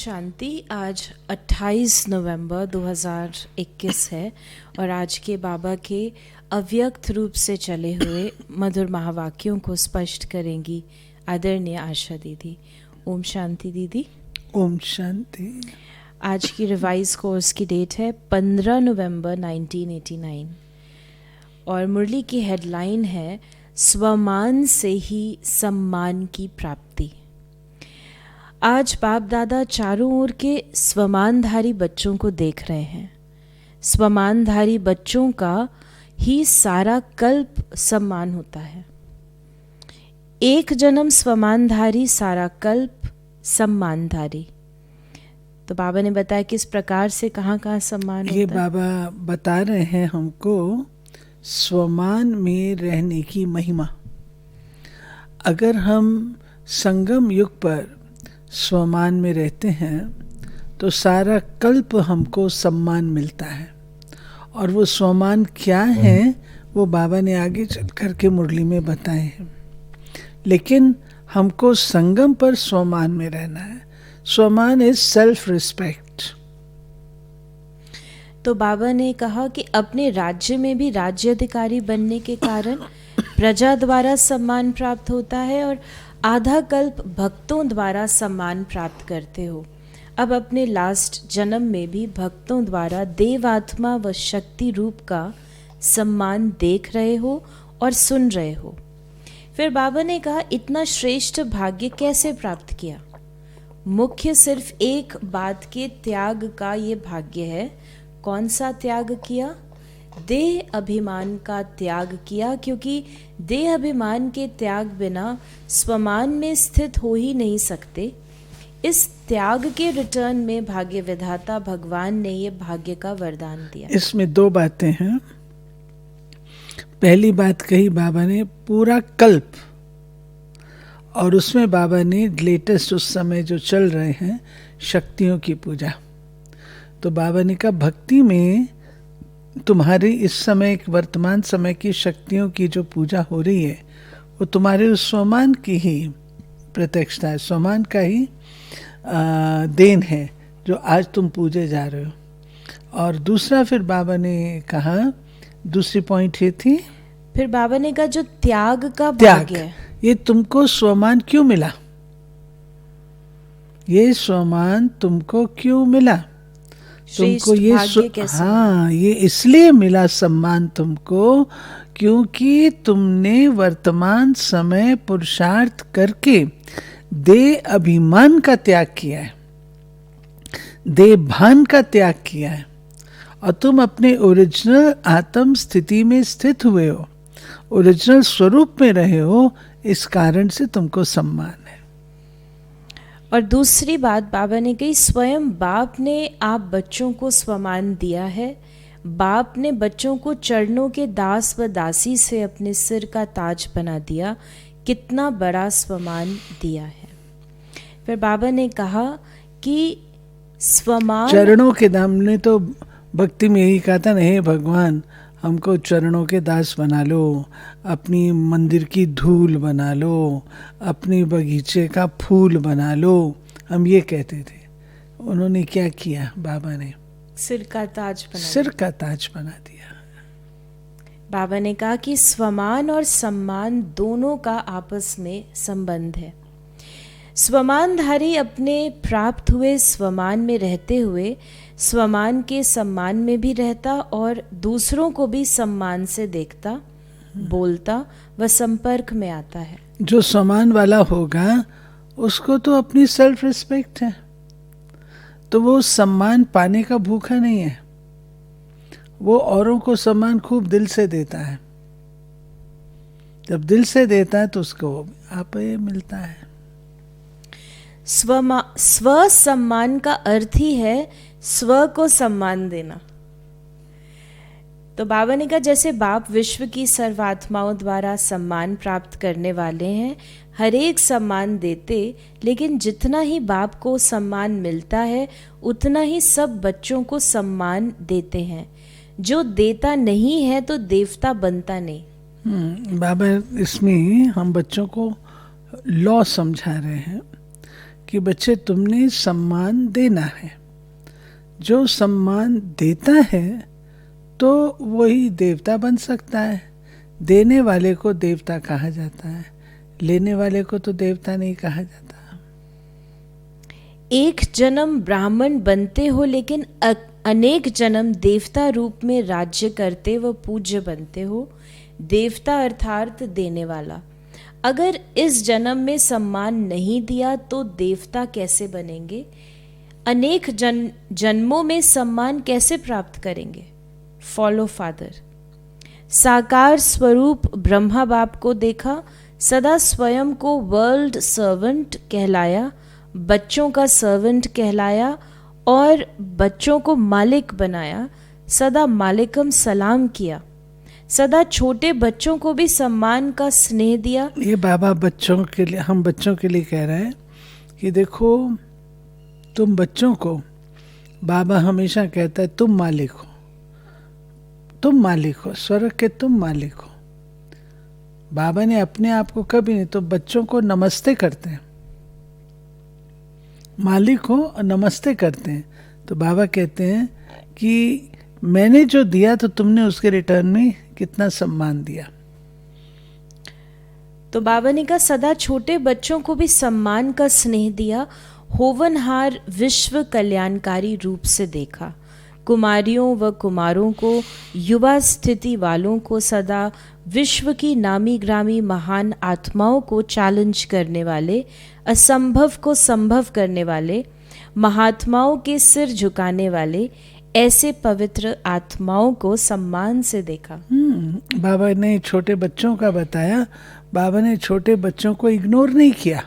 शांति। आज 28 नवंबर 2021 है और आज के बाबा के अव्यक्त रूप से चले हुए मधुर महावाक्यों को स्पष्ट करेंगी आदरणीय आशा दीदी। ओम शांति दीदी। ओम शांति। आज की रिवाइज कोर्स की डेट है 15 नवंबर 1989 और मुरली की हेडलाइन है स्वमान से ही सम्मान की प्राप्ति। आज बाप दादा चारों ओर के स्वमानधारी बच्चों को देख रहे हैं। स्वमानधारी बच्चों का ही सारा कल्प सम्मान होता है। एक जन्म स्वमानधारी, सारा कल्प सम्मानधारी। तो बाबा ने बताया किस प्रकार से कहाँ कहाँ सम्मान होता है। ये बाबा बता रहे हैं हमको स्वमान में रहने की महिमा। अगर हम संगम युग पर स्वमान में रहते हैं तो सारा कल्प हमको सम्मान मिलता है। और वो स्वमान क्या है वो बाबा ने आगे चल कर के मुरली में बताए हैं। लेकिन हमको संगम पर स्वमान में रहना है। स्वमान इज सेल्फ रिस्पेक्ट। तो बाबा ने कहा कि अपने राज्य में भी राज्य अधिकारी बनने के कारण प्रजा द्वारा सम्मान प्राप्त होता है और आधा कल्प भक्तों द्वारा सम्मान प्राप्त करते हो। अब अपने लास्ट जन्म में भी भक्तों द्वारा देवात्मा व शक्ति रूप का सम्मान देख रहे हो और सुन रहे हो। फिर बाबा ने कहा इतना श्रेष्ठ भाग्य कैसे प्राप्त किया। मुख्य सिर्फ एक बात के त्याग का ये भाग्य है। कौन सा त्याग किया? देह अभिमान का त्याग किया, क्योंकि देह अभिमान के त्याग बिना स्वमान में स्थित हो ही नहीं सकते। इस त्याग के रिटर्न में भाग्य विधाता भगवान ने ये भाग्य का वरदान दिया। इसमें दो बातें हैं। पहली बात कही बाबा ने पूरा कल्प, और उसमें बाबा ने लेटेस्ट उस समय जो चल रहे हैं शक्तियों की पूजा। तो बाबा ने कहा भक्ति में तुम्हारी इस समय वर्तमान समय की शक्तियों की जो पूजा हो रही है वो तुम्हारे उस स्वमान की ही प्रत्यक्षता है, स्वमान का ही देन है जो आज तुम पूजे जा रहे हो। और दूसरा फिर बाबा ने कहा, दूसरी पॉइंट ये थी, फिर बाबा ने कहा जो त्याग का भाग्य है, ये तुमको स्वमान क्यों मिला, ये स्वमान तुमको क्यों मिला, तुमको ये ये इसलिए मिला सम्मान तुमको क्योंकि तुमने वर्तमान समय पुरुषार्थ करके देह अभिमान का त्याग किया है, देह भान का त्याग किया है और तुम अपने ओरिजिनल आत्म स्थिति में स्थित हुए हो, ओरिजिनल स्वरूप में रहे हो। इस कारण से तुमको सम्मान है। और दूसरी बात बाबा ने कही स्वयं बाप ने आप बच्चों को स्वमान दिया है। बाप ने बच्चों को चरणों के दास व दासी से अपने सिर का ताज बना दिया। कितना बड़ा स्वमान दिया है। फिर बाबा ने कहा कि स्वमान चरणों के दाम ने तो भक्ति में यही कहा था, हे भगवान हमको चरणों के दास बना लो, अपनी मंदिर की धूल बना लो, अपनी बगीचे का फूल बना लो, हम ये कहते थे। उन्होंने क्या किया? बाबा ने सिर का ताज बना दिया। बाबा ने कहा कि स्वमान और सम्मान दोनों का आपस में संबंध है। स्वमानधारी अपने प्राप्त हुए स्वमान में रहते हुए स्वमान के सम्मान में भी रहता और दूसरों को भी सम्मान से देखता, बोलता व संपर्क में आता है। जो सम्मान वाला होगा उसको तो अपनी सेल्फ रिस्पेक्ट है, तो वो सम्मान पाने का भूखा नहीं है। वो औरों को सम्मान खूब दिल से देता है। जब दिल से देता है तो उसको आप ये मिलता है। स्व सम्मान का अर्थ ही है स्व को सम्मान देना। तो बाबा ने कहा जैसे बाप विश्व की सर्वात्माओं द्वारा सम्मान प्राप्त करने वाले हैं, हर एक सम्मान देते, लेकिन जितना ही बाप को सम्मान मिलता है उतना ही सब बच्चों को सम्मान देते हैं। जो देता नहीं है तो देवता बनता नहीं। बाबा इसमें हम बच्चों को लॉ समझा रहे हैं कि बच्चे तुमने सम्मान देना है। जो सम्मान देता है तो वही देवता बन सकता है। देने वाले को देवता कहा जाता है, लेने वाले को तो देवता नहीं कहा जाता। एक जन्म ब्राह्मण बनते हो लेकिन अनेक जन्म देवता रूप में राज्य करते व पूज्य बनते हो। देवता अर्थात देने वाला। अगर इस जन्म में सम्मान नहीं दिया तो देवता कैसे बनेंगे? अनेक जन्मों में सम्मान कैसे प्राप्त करेंगे? Follow father. साकार स्वरूप ब्रह्मा बाप को देखा, सदा स्वयं को वर्ल्ड सर्वेंट कहलाया, बच्चों का सर्वेंट कहलाया और बच्चों को मालिक बनाया। सदा मालिकम सलाम किया, सदा छोटे बच्चों को भी सम्मान का स्नेह दिया। ये बाबा बच्चों के लिए, हम बच्चों के लिए कह रहे हैं कि देखो तुम बच्चों को, बाबा हमेशा कहता है तुम मालिक हो, तुम मालिक हो, स्वर्ग के तुम मालिक हो। बाबा ने अपने आप को कभी नहीं, तो बच्चों को नमस्ते करते हैं, मालिक हो और नमस्ते करते हैं। तो बाबा कहते हैं कि मैंने जो दिया तो तुमने उसके रिटर्न में कितना सम्मान दिया। तो बाबा ने कहा सदा छोटे बच्चों को भी सम्मान का स्नेह दिया, होवनहार विश्व कल्याणकारी रूप से देखा। कुमारियों व कुमारों को, युवा स्थिति वालों को, सदा विश्व की नामी ग्रामी महान आत्माओं को चैलेंज करने वाले, असंभव को संभव करने वाले, महात्माओं के सिर झुकाने वाले ऐसे पवित्र आत्माओं को सम्मान से देखा। बाबा ने छोटे बच्चों का बताया। बाबा ने छोटे बच्चों को इग्नोर नहीं किया।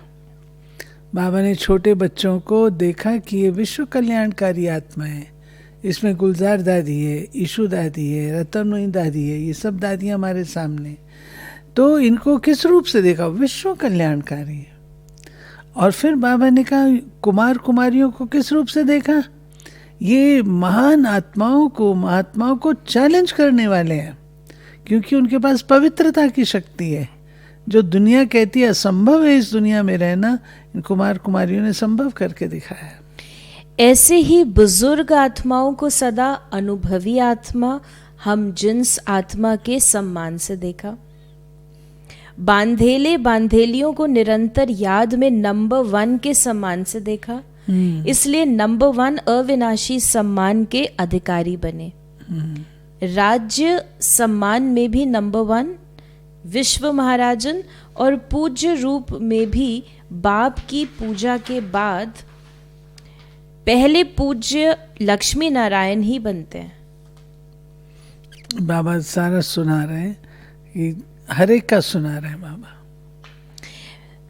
बाबा ने छोटे बच्चों को देखा कि ये विश्व कल्याणकारी आत्मा है। इसमें गुलजार दादी है, ईशु दादी है, रतनमयी दादी है, ये सब दादियाँ हमारे सामने। तो इनको किस रूप से देखा? विश्व कल्याणकारी है। और फिर बाबा ने कहा कुमार कुमारियों को किस रूप से देखा? ये महान आत्माओं को, महात्माओं को चैलेंज करने वाले हैं, क्योंकि उनके पास पवित्रता की शक्ति है। जो दुनिया कहती है असंभव है इस दुनिया में रहना, इन कुमार कुमारियों ने संभव करके दिखाया है। ऐसे ही बुजुर्ग आत्माओं को सदा अनुभवी आत्मा, हम जिन्स आत्मा के सम्मान से देखा। बांधेले बांधेलियों को निरंतर याद में नंबर 1 के सम्मान से देखा। इसलिए नंबर 1 अविनाशी सम्मान के अधिकारी बने। राज्य सम्मान में भी नंबर 1 विश्व महाराजन, और पूज्य रूप में भी बाप की पूजा के बाद पहले पूज्य लक्ष्मी नारायण ही बनते हैं। बाबा सारा सुना रहे हैं, कि हर एक का सुना रहे हैं बाबा।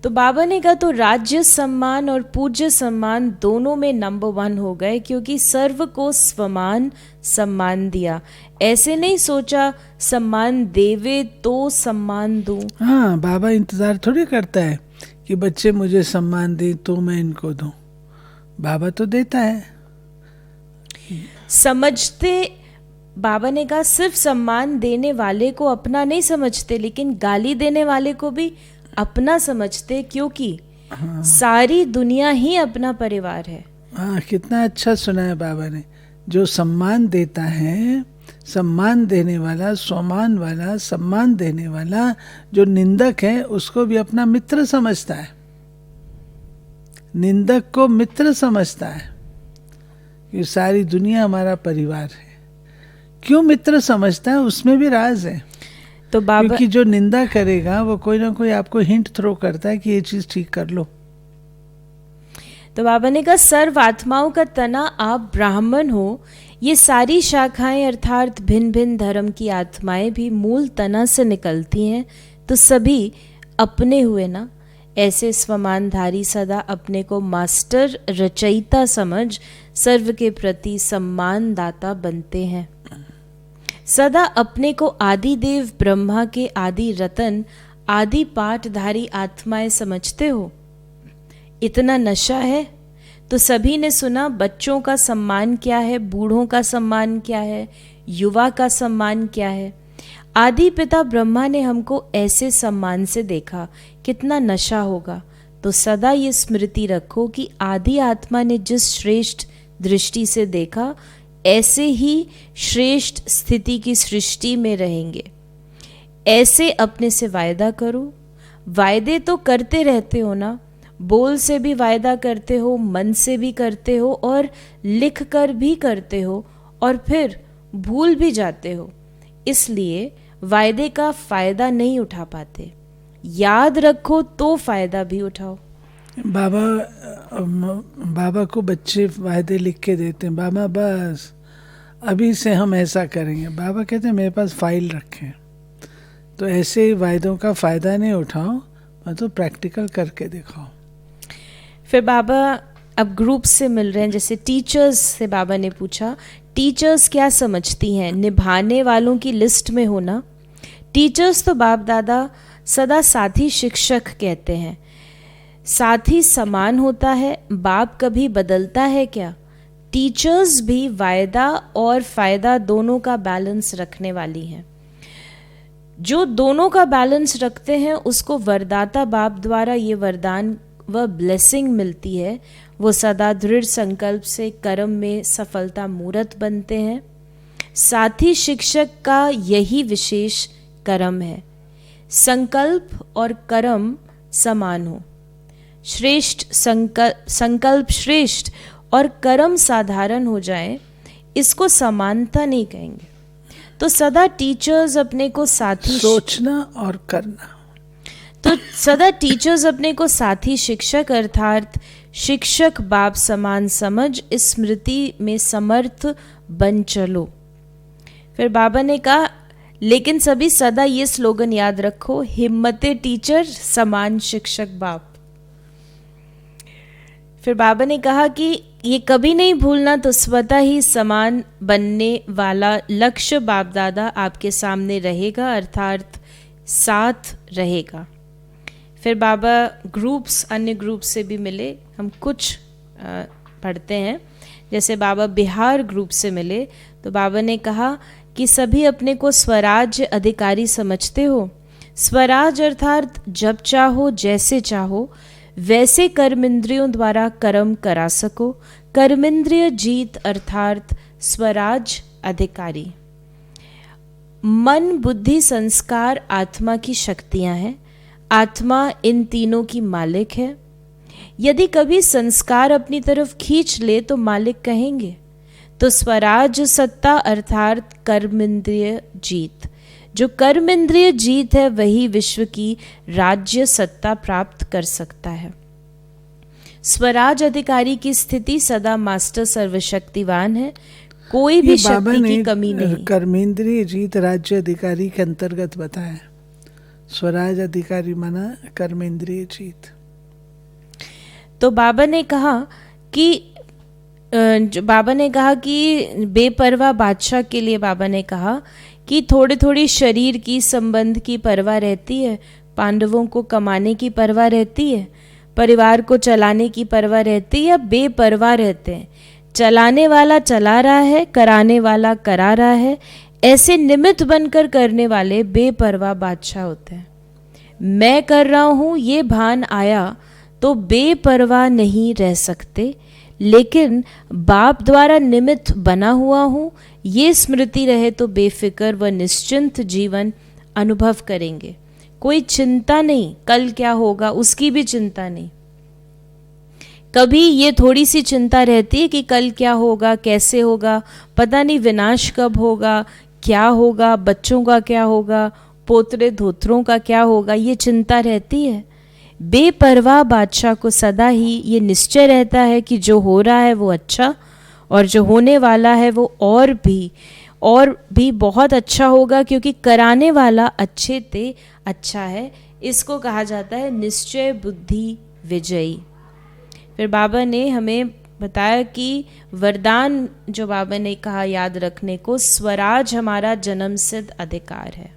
तो बाबा ने कहा तो राज्य सम्मान और पूज्य सम्मान दोनों में नंबर 1 हो गए, क्योंकि सर्व को स्वमान सम्मान दिया। ऐसे नहीं सोचा सम्मान देवे तो सम्मान दूं। हाँ, बाबा इंतजार थोड़ी करता है कि बच्चे मुझे सम्मान दे तो मैं इनको दूं। बाबा तो देता है। समझते, बाबा ने कहा सिर्फ सम्मान देने वाले को अपना नहीं समझते, लेकिन गाली देने वाले को भी अपना समझते, क्योंकि सारी दुनिया ही अपना परिवार है। हाँ, कितना अच्छा सुना है बाबा ने। जो सम्मान देता है, सम्मान देने वाला, स्वमान वाला, सम्मान देने वाला, जो निंदक है उसको भी अपना मित्र समझता है। निंदक को मित्र समझता है कि सारी दुनिया हमारा परिवार है। क्यों मित्र समझता है? उसमें भी राज है। तो बाबा, क्योंकि जो निंदा करेगा वो कोई ना कोई आपको हिंट थ्रो करता है कि ये चीज ठीक कर लो। तो बाबा ने कहा सर्व आत्माओं का तना आप ब्राह्मण हो। ये सारी शाखाएं अर्थात भिन्न भिन्न धर्म की आत्माएं भी मूल तना से निकलती हैं, तो सभी अपने हुए ना। ऐसे स्वमानधारी सदा अपने को मास्टर रचयिता समझ सर्व के प्रति सम्मान दाता बनते हैं। सदा अपने को आदि देव ब्रह्मा के आदि रतन, आदि पाठधारी आत्माएं समझते हो। इतना नशा है तो सभी ने सुना बच्चों का सम्मान क्या है, बूढ़ों का सम्मान क्या है, युवा का सम्मान क्या है। आदि पिता ब्रह्मा ने हमको ऐसे सम्मान से देखा, कितना नशा होगा। तो सदा ये स्मृति रखो कि आदि आत्मा ने जिस श्रेष्ठ दृष्टि से देखा, ऐसे ही श्रेष्ठ स्थिति की सृष्टि में रहेंगे। ऐसे अपने से वायदा करो। वायदे तो करते रहते हो ना, बोल से भी वायदा करते हो, मन से भी करते हो और लिख कर भी करते हो, और फिर भूल भी जाते हो। इसलिए वायदे का फायदा नहीं उठा पाते। याद रखो तो फायदा भी उठाओ। बाबा को बच्चे वायदे लिख के देते हैं, बाबा बस अभी से हम ऐसा करेंगे। बाबा कहते हैं मेरे पास फाइल रखें। तो ऐसे वायदों का फायदा नहीं उठाओ, मतलब प्रैक्टिकल करके दिखाओ। फिर बाबा अब ग्रुप से मिल रहे हैं। जैसे टीचर्स से बाबा ने पूछा, टीचर्स क्या समझती हैं? निभाने वालों की लिस्ट में हो ना। टीचर्स तो बाप दादा सदा साथी शिक्षक कहते हैं। साथी समान होता है, बाप कभी बदलता है क्या? टीचर्स भी वायदा और फायदा दोनों का बैलेंस रखने वाली हैं। जो दोनों का बैलेंस रखते हैं उसको वरदाता बाप द्वारा ये वरदान व ब्लेसिंग मिलती है। वो सदा दृढ़ संकल्प से कर्म में सफलता मूर्त बनते हैं। साथी शिक्षक का यही विशेष कर्म है, संकल्प और कर्म समान हो। श्रेष्ठ संकल्प श्रेष्ठ और कर्म साधारण हो जाए, इसको समानता नहीं कहेंगे। तो सदा टीचर्स अपने को साथी सोचना और करना, तो सदा टीचर्स अपने को साथी शिक्षक अर्थात शिक्षक बाप समान समझ इस स्मृति में समर्थ बन चलो। फिर बाबा ने कहा, लेकिन सभी सदा ये स्लोगन याद रखो, हिम्मते टीचर समान शिक्षक बाप। फिर बाबा ने कहा कि ये कभी नहीं भूलना, तो स्वतः ही समान बनने वाला लक्ष्य बाप दादा आपके सामने रहेगा, अर्थात साथ रहेगा। फिर बाबा ग्रुप्स, अन्य ग्रुप से भी मिले। हम कुछ पढ़ते हैं। जैसे बाबा बिहार ग्रुप से मिले तो बाबा ने कहा कि सभी अपने को स्वराज्य अधिकारी समझते हो। स्वराज अर्थात जब चाहो जैसे चाहो वैसे कर्मेंद्रियों द्वारा कर्म करा सको। कर्मेंद्रिय जीत अर्थात स्वराज अधिकारी। मन, बुद्धि, संस्कार आत्मा की शक्तियां हैं। आत्मा इन तीनों की मालिक है। यदि कभी संस्कार अपनी तरफ खींच ले तो मालिक कहेंगे। तो स्वराज सत्ता अर्थात कर्मेंद्रिय जीत। जो कर्मेंद्रिय जीत है वही विश्व की राज्य सत्ता प्राप्त कर सकता है। स्वराज अधिकारी की स्थिति सदा मास्टर सर्वशक्तिवान है, कोई भी शक्ति की कमी नहीं। कर्मेंद्रिय जीत राज्य अधिकारी के अंतर्गत बताया। स्वराज अधिकारी माना कर्मेंद्रिय जीत। तो बाबा ने कहा कि बेपरवाह बादशाह के लिए बाबा ने कहा कि थोड़ी थोड़ी शरीर की संबंध की परवाह रहती है, पांडवों को कमाने की परवाह रहती है, परिवार को चलाने की परवाह रहती है, या बेपरवाह रहते हैं। चलाने वाला चला रहा है, कराने वाला करा रहा है। ऐसे निमित्त बनकर करने वाले बेपरवाह बादशाह होते हैं। मैं कर रहा हूँ ये भान आया तो बेपरवाह नहीं रह सकते, लेकिन बाप द्वारा निमित्त बना हुआ हूँ ये स्मृति रहे तो बेफिक्र व निश्चिंत जीवन अनुभव करेंगे। कोई चिंता नहीं, कल क्या होगा उसकी भी चिंता नहीं। कभी ये थोड़ी सी चिंता रहती है कि कल क्या होगा, कैसे होगा, पता नहीं विनाश कब होगा, क्या होगा, बच्चों का क्या होगा, पोतरे धोत्रों का क्या होगा, ये चिंता रहती है। बेपरवाह बादशाह को सदा ही ये निश्चय रहता है कि जो हो रहा है वो अच्छा, और जो होने वाला है वो और भी बहुत अच्छा होगा, क्योंकि कराने वाला अच्छे ते अच्छा है। इसको कहा जाता है निश्चय बुद्धि विजयी। फिर बाबा ने हमें बताया कि वरदान जो बाबा ने कहा याद रखने को, स्वराज हमारा जन्मसिद्ध अधिकार है।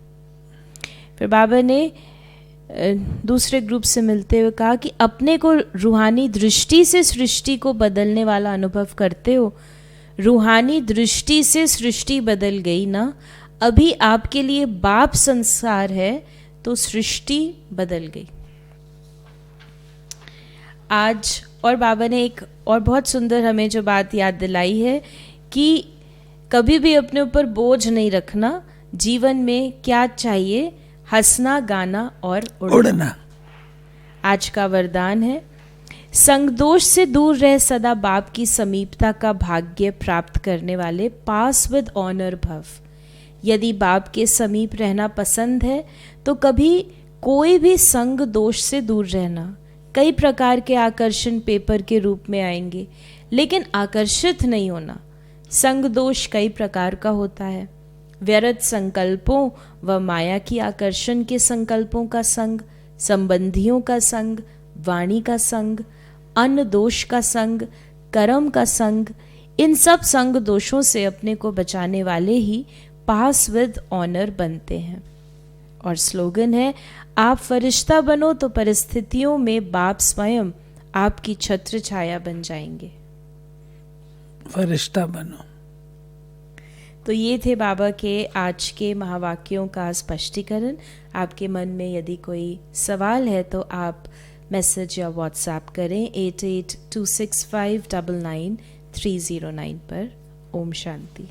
फिर बाबा ने दूसरे ग्रुप से मिलते हुए कहा कि अपने को रूहानी दृष्टि से सृष्टि को बदलने वाला अनुभव करते हो। रूहानी दृष्टि से सृष्टि बदल गई ना, अभी आपके लिए बाप संसार है तो सृष्टि बदल गई। आज और बाबा ने एक और बहुत सुंदर हमें जो बात याद दिलाई है कि कभी भी अपने ऊपर बोझ नहीं रखना, जीवन में क्या चाहिए, हंसना, गाना और उड़ना। आज का वरदान है, संग दोष से दूर रह सदा बाप की समीपता का भाग्य प्राप्त करने वाले पास विद ऑनर भव। यदि बाप के समीप रहना पसंद है तो कभी कोई भी संग दोष से दूर रहना। कई प्रकार के आकर्षण पेपर के रूप में आएंगे, लेकिन आकर्षित नहीं होना। संग दोष कई प्रकार का होता है। व्यर्थ संकल्पों व माया की आकर्षण के संकल्पों का संग, संबंधियों का संग, वाणी का संग, अन्न दोष का संग, कर्म का संग, इन सब संग दोषों से अपने को बचाने वाले ही पास विद ऑनर बनते हैं। और स्लोगन है, आप फरिश्ता बनो तो परिस्थितियों में बाप स्वयं आपकी छत्र छाया बन जाएंगे। फरिश्ता बनो। तो ये थे बाबा के आज के महावाक्यों का स्पष्टीकरण। आपके मन में यदि कोई सवाल है तो आप मैसेज या व्हाट्सएप करें 8826599309 पर। ओम शांति।